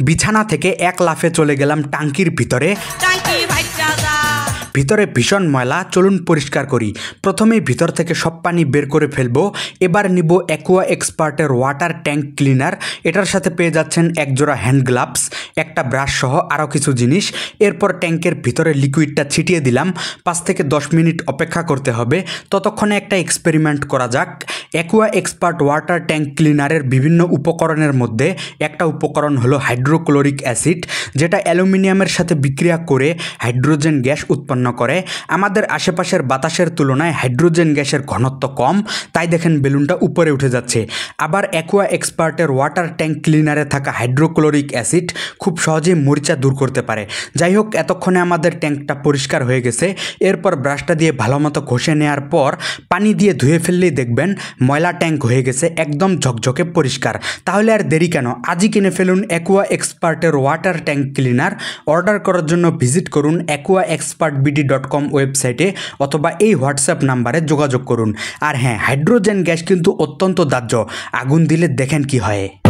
বিছানা থেকে এক লাফে চলে গেলাম টাঙ্কির ভিতরে। ভিতরে ভীষণ ময়লা, চলুন পরিষ্কার করি। প্রথমেই ভিতর থেকে সব পানি বের করে ফেলবো। এবার নিব অ্যাকোয়া এক্সপার্টের ওয়াটার ট্যাঙ্ক ক্লিনার। এটার সাথে পেয়ে যাচ্ছেন এক জোড়া হ্যান্ড গ্লাভস, একটা ব্রাশ সহ আরও কিছু জিনিস। এরপর ট্যাঙ্কের ভিতরে লিকুইডটা ছিটিয়ে দিলাম। 5 থেকে 10 মিনিট অপেক্ষা করতে হবে। ততক্ষণে একটা এক্সপেরিমেন্ট করা যাক। অ্যাকোয়া এক্সপার্ট ওয়াটার ট্যাঙ্ক ক্লিনারের বিভিন্ন উপকরণের মধ্যে একটা উপকরণ হলো হাইড্রোক্লোরিক অ্যাসিড, যেটা অ্যালুমিনিয়ামের সাথে বিক্রিয়া করে হাইড্রোজেন গ্যাস উৎপন্ন করে। আমাদের আশেপাশের বাতাসের তুলনায় হাইড্রোজেন গ্যাসের ঘনত্ব কম, তাই দেখেন বেলুনটা উপরে উঠে যাচ্ছে। আবার অ্যাকোয়া এক্সপার্টের ওয়াটার ট্যাঙ্ক ক্লিনারে থাকা হাইড্রোক্লোরিক অ্যাসিড খুব সহজেই মরিচা দূর করতে পারে। যাই হোক, এতক্ষণে আমাদের ট্যাঙ্কটা পরিষ্কার হয়ে গেছে। এরপর ব্রাশটা দিয়ে ভালোমতো ঘষে নেওয়ার পর পানি দিয়ে ধুয়ে ফেললেই দেখবেন ময়লা ট্যাঙ্ক হয়ে গেছে একদম ঝকঝকে পরিষ্কার। তাহলে আর দেরি কেন, আজই কিনে ফেলুন অ্যাকোয়া এক্সপার্টের ওয়াটার ট্যাঙ্ক ক্লিনার। অর্ডার করার জন্য ভিজিট করুন aquaexpertbd.com ওয়েবসাইটে অথবা এই হোয়াটসঅ্যাপ নাম্বারে যোগাযোগ করুন। আর হ্যাঁ, হাইড্রোজেন গ্যাস কিন্তু অত্যন্ত দাহ্য, আগুন দিলে দেখেন কি হয়।